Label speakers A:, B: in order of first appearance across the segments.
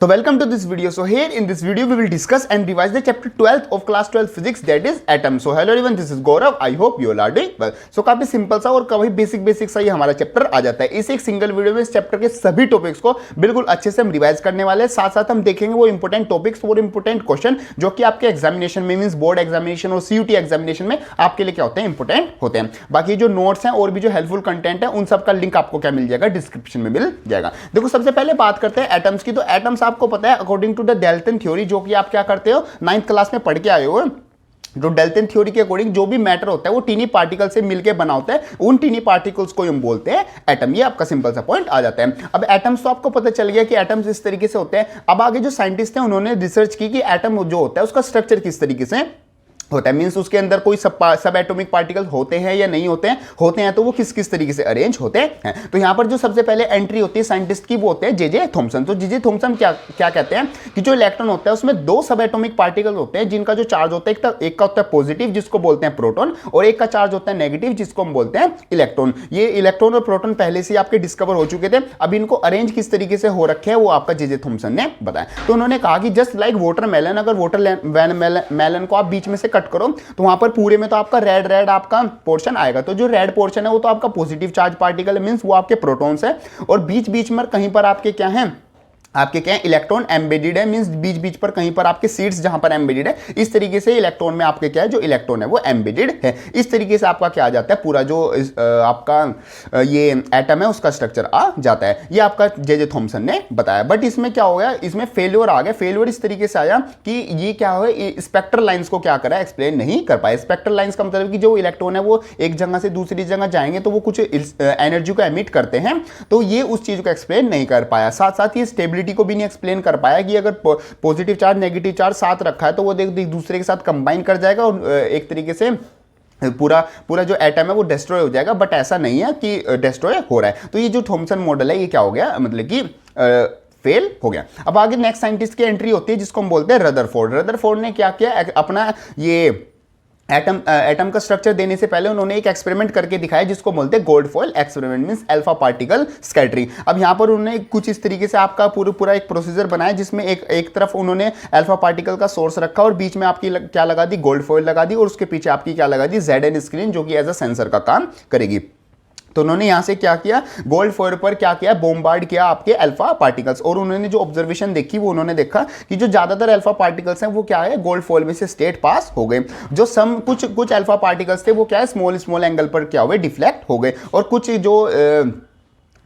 A: So welcome to this video. So here in this video we will discuss and revise the chapter 12th of class 12 physics, that is atom. So hello everyone, this is Gaurav. I hope you all are doing well. So काफी simple सा और काफी basic सा ये हमारा chapter आ जाता है। इस एक सिंगल वीडियो में इस चैप्टर के सभी टॉपिक्स को बिल्कुल अच्छे से हम रिवाइज करने वाले हैं। साथ साथ हम देखेंगे वो इंपोर्टेंट टॉपिक्स और इंपोर्टेंट क्वेश्चन जो कि आपके एग्जामिनेशन में मींस बोर्ड एग्जामिनेशन और सीयूटी एग्जामिनेशन में आपके लिए क्या होते हैं, इंपोर्टेंट होते हैं। बाकी जो नोट्स हैं और भी जो हेल्पफुल कंटेंट है उन सब का लिंक आपको क्या मिल जाएगा, डिस्क्रिप्शन में मिल जाएगा। देखो सबसे पहले बात करते हैं एटम्स की। तो एटम्स आपको पता है according to the Dalton theory, जो कि आप क्या करते हो 9th क्लास में पढ़ के आए हो। जो डाल्टन थ्योरी के अकॉर्डिंग जो भी मैटर होता है वो टीनी पार्टिकल से मिलकर बना होता है, उन टीनी पार्टिकल्स को हम बोलते हैं एटम। ये आपका सिंपल सा पॉइंट आ जाता है। अब एटम्स तो आपको पता चल गया कि एटम्स इस तरीके से होते हैं। अब आगे जो साइंटिस्ट हैं उन्होंने रिसर्च की कि एटम जो होता है उसका स्ट्रक्चर किस तरीके से होता है, मींस उसके अंदर कोई सब एटॉमिक पार्टिकल होते हैं या नहीं होते हैं तो वो किस किस तरीके से अरेंज होते हैं। तो यहाँ पर जो सबसे पहले एंट्री होती है साइंटिस्ट की वो होते हैं जे थॉमसन। तो जे थॉमसन क्या कहते हैं कि जो इलेक्ट्रॉन होता है उसमें दो सब एटॉमिक पार्टिकल होते हैं जिनका जो चार्ज होता है एक का होता है पॉजिटिव जिसको बोलते हैं प्रोटॉन, और एक का चार्ज होता है नेगेटिव जिसको हम बोलते हैं इलेक्ट्रॉन। ये इलेक्ट्रॉन और प्रोटॉन पहले से आपके डिस्कवर हो चुके थे। अब इनको अरेंज किस तरीके से हो रखे हैं वो आपका जे थॉमसन ने बताया। तो उन्होंने कहा कि जस्ट लाइक वाटरमेलन, अगर वाटरमेलन को आप बीच में से कट करो तो वहां पर पूरे में तो आपका रेड आपका पोर्शन आएगा। तो जो रेड पोर्शन है वो तो आपका पॉजिटिव चार्ज पार्टिकल है, मींस वो आपके प्रोटॉन्स है, और बीच बीच में कहीं पर आपके क्या है, आपके क्या है इलेक्ट्रॉन एम्बेडेड है, मींस बीच बीच पर कहीं पर आपके सीड्स जहां पर एम्बेडेड है। इस तरीके से इलेक्ट्रॉन में आपके क्या है, जो इलेक्ट्रॉन है वो एम्बेडेड है। इस तरीके से आपका क्या आ जाता है, पूरा जो आपका ये एटम है उसका स्ट्रक्चर आ जाता है। ये आपका जे थॉमसन ने बताया। बट इसमें क्या हो गया, इसमें फेल्योर आ गया। फेल्योर इस तरीके से आया कि ये क्या हो, स्पेक्ट्रल लाइंस को क्या करा, एक्सप्लेन नहीं कर पाए। स्पेक्ट्रल लाइंस का मतलब कि जो इलेक्ट्रॉन है वो एक जगह से दूसरी जगह जाएंगे तो वो कुछ एनर्जी को एमिट करते हैं, तो ये उस चीज को एक्सप्लेन नहीं कर पाया। साथ साथ ये स्टेबिलिटी को भी नहीं एक्सप्लेन कर पाया कि अगर पॉजिटिव चार्ज नेगेटिव चार्ज साथ रखा है तो वो एक दूसरे के साथ कंबाइन कर जाएगा और एक तरीके से पूरा जो एटम है वो डिस्ट्रॉय हो जाएगा। बट ऐसा नहीं है कि डिस्ट्रॉय हो रहा है। तो ये जो थॉमसन मॉडल है ये क्या हो गया, मतलब कि फेल हो गया। अब आगे नेक्स्ट साइंटिस्ट की एंट्री होती है जिसको हम बोलते हैं रदरफोर्ड। रदरफोर्ड ने क्या किया, अपना ये एटम का स्ट्रक्चर देने से पहले उन्होंने एक एक्सपेरिमेंट करके दिखाया जिसको बोलते हैं gold foil experiment, means alpha particle scattering. अब यहां पर उन्होंने कुछ इस तरीके से आपका पूरा एक प्रोसीजर बनाया जिसमें एक तरफ उन्होंने अल्फा पार्टिकल का सोर्स रखा और बीच में आपकी क्या लगा दी, गोल्ड फॉइल लगा दी, और उसके पीछे आपकी क्या लगा दी, ZN स्क्रीन, जो कि एज अ सेंसर का काम करेगी। तो उन्होंने यहां से क्या किया, गोल्ड फॉइल पर क्या किया, बॉम्बार्ड किया आपके अल्फा पार्टिकल्स, और उन्होंने जो ऑब्जर्वेशन देखी वो उन्होंने देखा कि जो ज्यादातर अल्फा पार्टिकल्स हैं वो क्या है, गोल्ड फॉइल में से स्टेट पास हो गए। जो कुछ अल्फा पार्टिकल्स थे वो क्या है, स्मॉल एंगल पर क्या हुए, डिफ्लेक्ट हो गए, और कुछ जो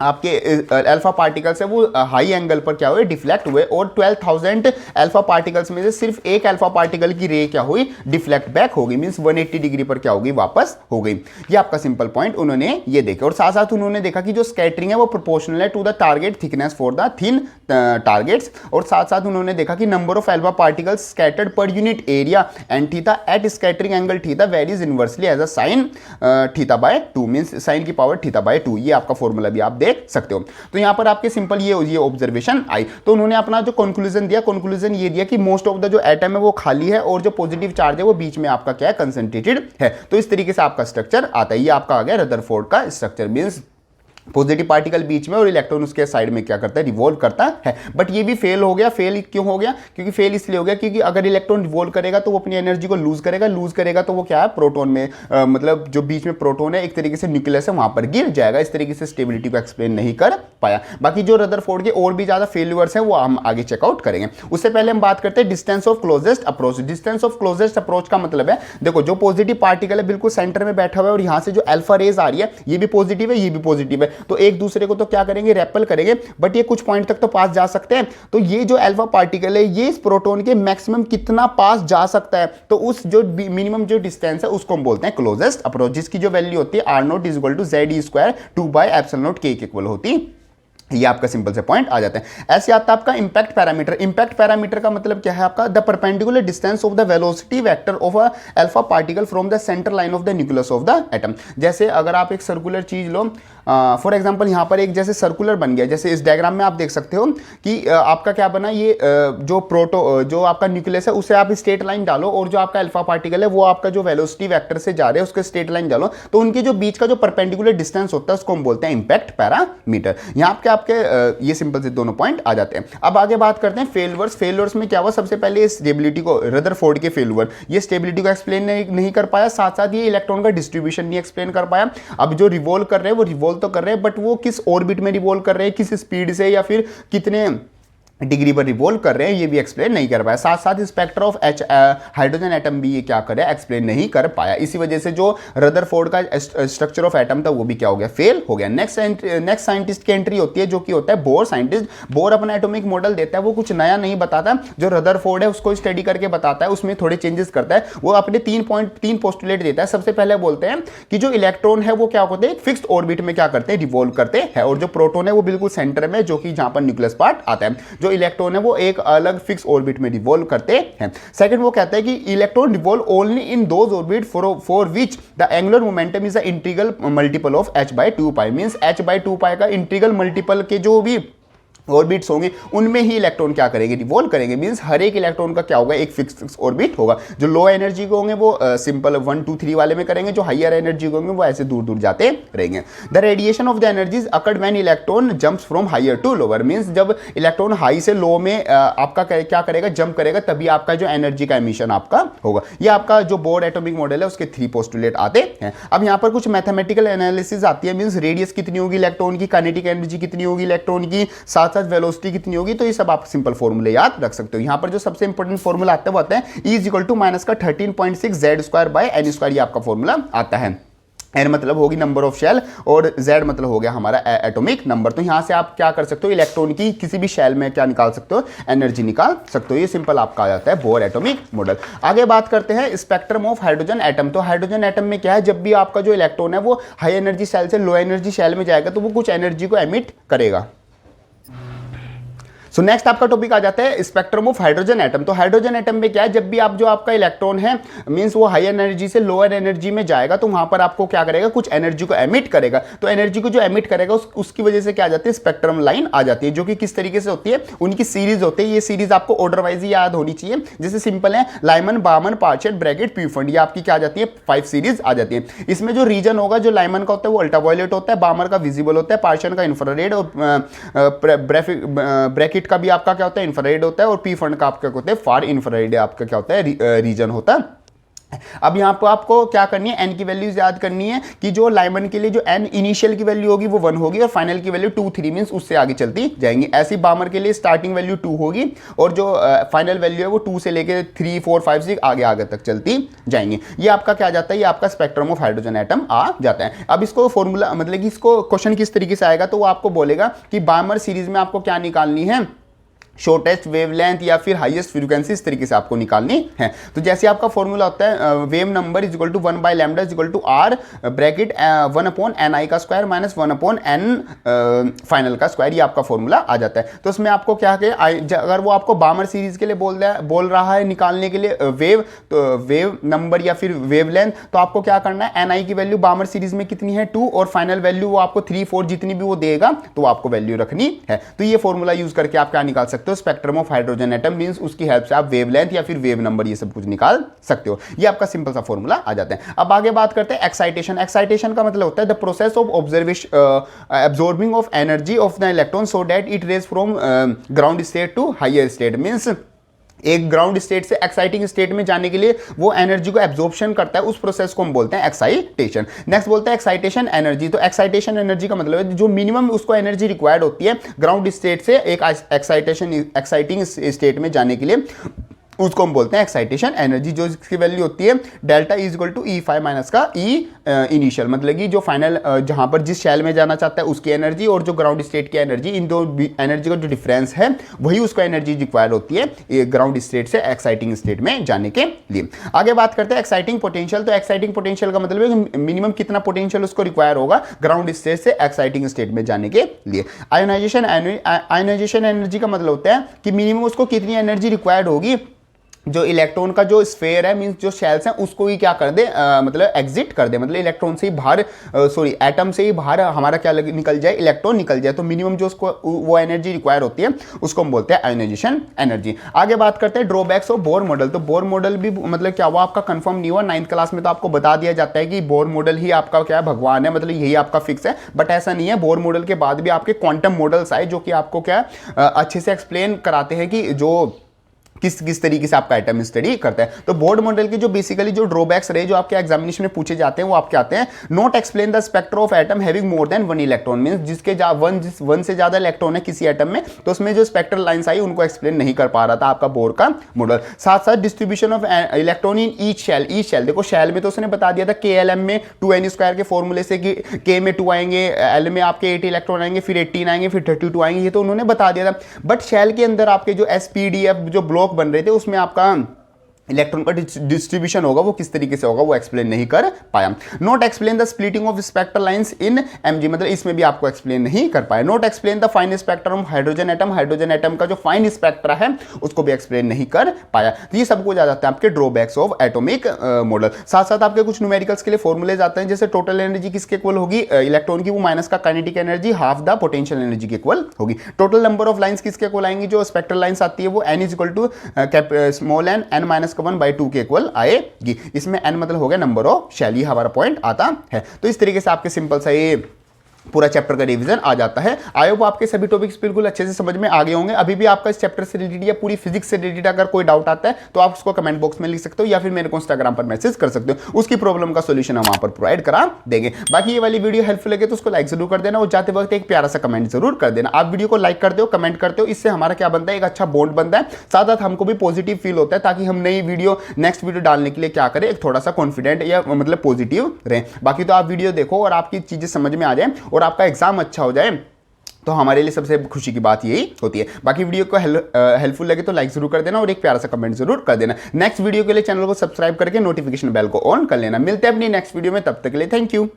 A: आपके अल्फा पार्टिकल्स है वो हाई एंगल पर क्या हुए, डिफ्लेक्ट हुए। और 12,000 अल्फा पार्टिकल्स में से सिर्फ एक अल्फा पार्टिकल की रे क्या हुई, डिफ्लेक्ट बैक हो गई, मींस 180 डिग्री पर क्या होगी, वापस हो गई। ये आपका सिंपल पॉइंट उन्होंने ये देखा। और साथ साथ उन्होंने देखा कि जो स्कैटरिंग है वो प्रोपोर्शनल है to the target thickness for the thin targets. और साथ साथ उन्होंने देखा कि number of alpha particles scattered per unit area and theta at scattering angle theta varies inversely as a sine theta by 2, means sine की power theta by 2। ये आपका formula भी आप देख सकते हो। तो यहां पर आपके सिंपल ये ऑब्जर्वेशन आई। तो उन्होंने अपना जो कंक्लूजन दिया, कंक्लूजन ये दिया कि मोस्ट ऑफ द जो एटम है वो खाली है और जो पॉजिटिव चार्ज है वो बीच में आपका क्या है, कंसंट्रेटेड है। तो इस तरीके से आपका स्ट्रक्चर आता है। ये आपका आ गया रदरफोर्ड का स्ट्रक्चर, मींस पॉजिटिव पार्टिकल बीच में और इलेक्ट्रॉन उसके साइड में क्या करता है, रिवॉल्व करता है। बट ये भी फेल हो गया। फेल क्यों हो गया, क्योंकि फेल इसलिए हो गया क्योंकि अगर इलेक्ट्रॉन रिवॉल्व करेगा तो वो अपनी एनर्जी को लूज करेगा तो वो क्या है, प्रोटॉन में मतलब जो बीच में प्रोटॉन है एक तरीके से न्यूक्लियस है वहां पर गिर जाएगा। इस तरीके से स्टेबिलिटी को एक्सप्लेन नहीं कर पाया। बाकी जो रदरफोर्ड के और भी ज्यादा फेल्यूअर्स हैं वो हम आगे चेकआउट करेंगे। उससे पहले हम बात करते हैं distance of closest approach. Distance of closest approach का मतलब है, देखो जो पॉजिटिव पार्टिकल है बिल्कुल सेंटर में बैठा हुआ है और यहां से जो अल्फा रेज आ रही है ये भी पॉजिटिव है, ये भी पॉजिटिव है, तो एक दूसरे तो क्या करेंगे, रेपल करेंगे, बट ये कुछ पॉइंट तक तो पास जा सकते हैं। तो ये जो अल्फा पार्टिकल है ये इस प्रोटॉन के मैक्सिमम कितना पास जा सकता है, तो उस जो मिनिमम जो डिस्टेंस है उसको हम बोलते हैं क्लोजेस्ट अप्रोच, जिसकी जो वैल्यू होती है R0 = ZE² 2/ε0 k के इक्वल होती। ये आपका सिंपल से पॉइंट आ जाता है। ऐसे आता है आपका इंपैक्ट पैरामीटर। इंपैक्ट पैरामीटर का मतलब क्या है आपका, the perpendicular distance of the velocity vector of a alpha particle from the centre line of the nucleus of the atom. जैसे अगर आप एक सर्कुलर चीज लो, फॉर एग्जांपल यहाँ पर एक जैसे सर्कुलर बन गया, जैसे इस डायग्राम में आप देख सकते हो कि आपका क्या बना, ये जो आपका न्यूक्लियस है उसे आप स्ट्रेट लाइन डालो और जो आपका अल्फा पार्टिकल है वो आपका जो वेलोसिटी वेक्टर से जा रहे हैं उसके स्ट्रेट लाइन डालो, तो उनके जो बीच का जो परपेंडिकुलर डिस्टेंस होता है उसको हम बोलते हैं इंपैक्ट पैरामीटर। यहाँ पे आपके ये सिंपल से दोनों पॉइंट आ जाते हैं। अब आगे बात करते हैं फेल्यूर्स। फेल्यूर्स में क्या हुआ, सबसे पहले स्टेबिलिटी को, रदरफोर्ड के फेल्यूर, ये स्टेबिलिटी को एक्सप्लेन नहीं कर पाया, साथ साथ ये इलेक्ट्रॉन का डिस्ट्रीब्यूशन नहीं एक्सप्लेन कर पाया। अब जो रिवॉल्व कर रहे हैं वो रिवॉल्व तो कर रहे हैं, बट वो किस ऑर्बिट में रिवॉल्व कर रहे हैं, किस स्पीड से या फिर कितने डिग्री पर रिवॉल्व कर रहे हैं, ये भी एक्सप्लेन नहीं कर पाया। साथ साथ स्पेक्टर ऑफ हाइड्रोजन एटम भी ये क्या करे, एक्सप्लेन नहीं कर पाया। इसी वजह से जो रदरफोर्ड का स्ट्रक्चर ऑफ एटम था वो भी क्या हो गया, फेल हो गया। नेक्स्ट साइंटिस्ट की एंट्री होती है जो कि होता है बोर साइंटिस्ट। बोर अपना एटॉमिक मॉडल देता है, वो कुछ नया नहीं बताता, जो रदरफोर्ड है उसको स्टडी करके बताता है, उसमें थोड़े चेंजेस करता है। वो अपने तीन पोस्टुलेट देता है। सबसे पहले बोलते हैं कि जो इलेक्ट्रॉन है वो क्या होते हैं, फिक्स्ड ऑर्बिट में क्या करते हैं, रिवॉल्व करते हैं, और जो प्रोटॉन है वो बिल्कुल सेंटर में, जो कि जहां पर न्यूक्लियस पार्ट आता है। जो इलेक्ट्रॉन है वो एक अलग फिक्स ऑर्बिट में रिवॉल्व करते हैं। सेकंड वो कहता है कि electron revolve only in those orbit for which the angular momentum is the integral multiple of h/2π, means h/2π का इंटीग्रल मल्टीपल के जो भी ऑर्बिट्स होंगे उनमें ही इलेक्ट्रॉन क्या करेंगे, रिवॉल्व करेंगे। मींस हर एक इलेक्ट्रॉन का क्या होगा, एक फिक्स ऑर्बिट होगा। जो लो एनर्जी के होंगे वो सिंपल 1 2 3 वाले में करेंगे, जो हायर एनर्जी के होंगे वो ऐसे दूर दूर जाते रहेंगे। The radiation of the energies occurred when electron jumps from higher to lower, means जब इलेक्ट्रॉन हाई से लो में आपका क्या करेगा, जंप करेगा, तभी आपका जो एनर्जी का एमिशन आपका होगा। ये आपका जो बोर एटॉमिक मॉडल है उसके 3 पोस्टुलेट आते हैं। अब यहाँ पर कुछ मैथमेटिकल एनालिसिस आती है, मींस रेडियस कितनी होगी इलेक्ट्रॉन की, काइनेटिक एनर्जी कितनी होगी इलेक्ट्रॉन की, साथ साथ वेलोसिटी कितनी होगी, तो ये सब आप सिंपल फॉर्मूले याद रख सकते हो। यहां पर जो सबसे इंपॉर्टेंट फॉर्मूला आता है वो आता है E = -13.6 Z² ये आपका फॉर्मूला आता है। n मतलब होगी नंबर ऑफ शेल और z मतलब हो गया हमारा एटॉमिक नंबर। तो यहां से आप क्या कर सकते हो, इलेक्ट्रॉन की किसी भी शेल में क्या निकाल सकते हो, एनर्जी निकाल सकते हो। ये सिंपल आपका आ जाता है बोर एटॉमिक मॉडल। आगे बात करते हैं स्पेक्ट्रम ऑफ हाइड्रोजन एटम। तो हाइड्रोजन एटम में क्या है, जब भी आपका जो इलेक्ट्रॉन है वो हाई एनर्जी शेल से लो एनर्जी शेल में जाएगा तो वो कुछ एनर्जी को एमिट करेगा। सो नेक्स्ट आपका टॉपिक आ जाता है स्पेक्ट्रम ऑफ हाइड्रोजन एटम। तो हाइड्रोजन एटम में क्या है, जब भी आप जो आपका इलेक्ट्रॉन है मींस वो हाई एनर्जी से लोअर एनर्जी में जाएगा तो वहां पर आपको क्या करेगा, कुछ एनर्जी को एमिट करेगा। तो एनर्जी को जो एमिट करेगा उसकी वजह से क्या आ जाती है, स्पेक्ट्रम लाइन आ जाती है, जो कि किस तरीके से होती है, उनकी सीरीज होती है। ये सीरीज आपको ऑर्डर वाइज ही याद होनी चाहिए। जैसे सिंपल है लाइमन, बामन, पार्शेट, ब्रैकेट, प्यूफंड, ये आपकी क्या आ जाती है, 5 सीरीज आ जाती है। इसमें जो रीजन होगा, जो लाइमन का होता है वो अल्ट्रावायलेट होता है, बामर का विजिबल होता है, पार्शन का इंफ्रारेड और ब्रैकेट का भी आपका क्या होता है, इंफ्रारेड होता है, और पी फंड का आपका होता है फार इंफ्रारेड आपका क्या होता है, रीजन होता है। अब यहां पर आपको क्या करनी है, n की वैल्यूज याद करनी है कि जो लाइमन के लिए जो n इनिशियल की वैल्यू होगी वो 1 होगी और फाइनल की वैल्यू 2 3 मींस उससे आगे चलती जाएंगी। ऐसी बामर के लिए स्टार्टिंग वैल्यू 2 होगी और जो फाइनल वैल्यू है वो 2 से लेके 3 4 5 6 आगे आगे तक चलती जाएंगी। ये आपका क्या जाता है, ये आपका स्पेक्ट्रम ऑफ हाइड्रोजन एटम आ जाता है। अब इसको फॉर्मूला मतलब कि इसको क्वेश्चन किस तरीके से आएगा, तो वो आपको बोलेगा कि बामर सीरीज में आपको क्या निकालनी है, शॉर्टेस्ट वेवलेंथ या फिर हाईएस्ट फ्रीक्वेंसी, इस तरीके से आपको निकालनी है। तो जैसे आपका फॉर्मूला होता है wave number is equal to 1/λ is equal to r bracket 1/ni का स्क्वायर माइनस 1/n फाइनल का स्क्वायर, ये आपका फॉर्मूला आ जाता है। तो उसमें आपको क्या है, अगर वो आपको बामर सीरीज के लिए बोल रहा है निकालने के लिए वेव, तो वेव नंबर या फिर वेवलेंथ, तो आपको क्या करना है, ni की वैल्यू बामर सीरीज में कितनी है 2 और फाइनल वैल्यू वो आपको 3 4 जितनी भी वो देगा तो आपको वैल्यू रखनी है। तो ये फॉर्मूला यूज करके आप क्या निकाल सकते हो, spectrum of hydrogen atom, means उसकी हेल्प से आप वेवलेंथ या फिर वेव नंबर ये सब कुछ निकाल सकते हो। ये आपका सिंपल सा फॉर्मूला आ जाता है। अब आगे बात करते हैं एक्साइटेशन। एक्साइटेशन का मतलब होता है the process of absorbing of energy of the electron so that it raise from ground state to higher state, means एक ग्राउंड स्टेट से एक्साइटिंग स्टेट में जाने के लिए वो एनर्जी को एब्जॉर्प्शन करता है, उस प्रोसेस को हम बोलते हैं एक्साइटेशन। नेक्स्ट बोलते हैं एक्साइटेशन एनर्जी। तो एक्साइटेशन एनर्जी का मतलब है जो मिनिमम उसको एनर्जी रिक्वायर्ड होती है ग्राउंड स्टेट से एक एक्साइटिंग स्टेट में जाने के लिए, उसको हम बोलते हैं एक्साइटेशन एनर्जी, जो इसकी वैल्यू होती है delta is equal to E5 minus का E इनिशियल, मतलब कि जो फाइनल जहां पर जिस शेल में जाना चाहता है उसकी एनर्जी और जो ग्राउंड स्टेट की एनर्जी, इन दो एनर्जी का जो डिफरेंस है वही उसको एनर्जी रिक्वायर होती है ग्राउंड स्टेट से एक्साइटिंग स्टेट में जाने के लिए। आगे बात करते हैं एक्साइटिंग पोटेंशियल। तो एक्साइटिंग पोटेंशियल का मतलब है कि मिनिमम कितना पोटेंशियल उसको रिक्वायर होगा ग्राउंड स्टेट से एक्साइटिंग स्टेट में जाने के लिए। आयोनाइजेशन एनर्जी का मतलब होता है कि मिनिमम उसको कितनी एनर्जी रिक्वायर्ड होगी जो इलेक्ट्रॉन का जो स्फेयर है मींस जो शेल्स हैं उसको ही क्या कर दे मतलब एग्जिट कर दे, मतलब इलेक्ट्रॉन से ही बाहर सॉरी एटम से ही बाहर हमारा क्या निकल जाए, इलेक्ट्रॉन निकल जाए। तो मिनिमम जो उसको वो एनर्जी रिक्वायर होती है उसको हम बोलते हैं आयोनाइजेशन एनर्जी। आगे बात करते हैं ड्रॉबैक्स ऑफ बोर मॉडल। तो बोर मॉडल भी मतलब क्या हुआ आपका कंफर्म नहीं हुआ, 9th क्लास में तो आपको बता दिया जाता है कि बोर मॉडल ही आपका क्या है भगवान है, मतलब यही आपका फिक्स है, बट ऐसा नहीं है। बोर मॉडल के बाद भी आपके क्वांटम मॉडल्स आए जो कि आपको क्या अच्छे से एक्सप्लेन कराते हैं कि जो किस तरीके से आपका एटम स्टडी करता है। तो बोर्ड मॉडल के जो बेसिकली जो ड्रॉबैक्स रहे जो आपके एग्जामिनेशन में पूछे जाते हैं वो आपके आते हैं, not explain the spectrum of atom having more than 1 electron, means जिसके वन से ज्यादा इलेक्ट्रॉन है किसी एटम में, तो उसमें जो स्पेक्ट्रल लाइंस आई उनको एक्सप्लेन नहीं कर पा रहा था आपका बोर का मॉडल। साथ साथ distribution of electron in each shell, देखो शेल में तो उसने बता दिया था KLM में 2n² के फॉर्मूले से कि K में 2 आएंगे, L में आपके 8 इलेक्ट्रॉन आएंगे, फिर 18 आएंगे, फिर 32 आएंगे, ये तो उन्होंने बता दिया था। बट शेल के अंदर आपके जो SPDF जो ब्लॉक बन रहे थे उसमें आपका इलेक्ट्रॉन का डिस्ट्रीब्यूशन होगा वो किस तरीके से होगा वो एक्सप्लेन नहीं कर पाया। Note explain the splitting of spectral lines in Mg, मतलब इसमें भी आपको एक्सप्लेन नहीं कर पाया। Note explain the fine spectrum of hydrogen atom, hydrogen atom का जो फाइन स्पेक्ट्रा है उसको भी एक्सप्लेन नहीं कर पाया। तो ये सब कुछ आ जाता है आपके ड्रॉबैक्स ऑफ एटॉमिक मॉडल। साथ साथ आपके कुछ न्यूमेरिकल्स के लिए फॉर्मूले आते हैं, जैसे टोटल एनर्जी किसके इक्वल होगी, इलेक्ट्रॉन की, वो माइनस का kinetic energy half the potential energy के इक्वल होगी। टोटल नंबर ऑफ लाइंस किसके इक्वल आएंगी, जो स्पेक्ट्रल लाइंस आती है वो n is equal to small n n-1/2 के आएगी। इसमें n मतलब हो गया नंबर ऑफ शेल, ये हमारा पॉइंट आता है। तो इस तरीके से आपके सिंपल सा ये पूरा चैप्टर का रिवीजन आ जाता है। आई होप आपके सभी टॉपिक्स बिल्कुल अच्छे से समझ में आ गए होंगे। अभी भी आपका इस चैप्टर से रिलेटेड या पूरी फिजिक्स से रिलेटेड अगर कोई डाउट आता है तो आप उसको कमेंट बॉक्स में लिख सकते हो या फिर मेरे को इंस्टाग्राम पर मैसेज कर सकते हो, उसकी प्रॉब्लम का सोल्यूशन हम वहां पर प्रोवाइड करा देंगे। बाकी ये वाली वीडियो हेल्पफुल लगे तो उसको लाइक जरूर कर देना और जाते वक्त एक प्यारा सा कमेंट जरूर कर देना। आप वीडियो को लाइक करते हो, कमेंट करते हो, इससे हमारा क्या बनता है, एक अच्छा बॉन्ड बनता है, साथ साथ हमको भी पॉजिटिव फील होता है, ताकि हम नई वीडियो नेक्स्ट वीडियो डालने के लिए क्या करें, एक थोड़ा सा कॉन्फिडेंट या मतलब पॉजिटिव रहे। बाकी तो आप वीडियो देखो और आपकी चीजें समझ में आ जाए और आपका एग्जाम अच्छा हो जाए तो हमारे लिए सबसे खुशी की बात यही होती है। बाकी वीडियो को हेल्पफुल लगे तो लाइक जरूर कर देना और एक प्यारा सा कमेंट जरूर कर देना। नेक्स्ट वीडियो के लिए चैनल को सब्सक्राइब करके नोटिफिकेशन बेल को ऑन कर लेना। मिलते हैं अपनी नेक्स्ट वीडियो में, तब तक के लिए थैंक यू।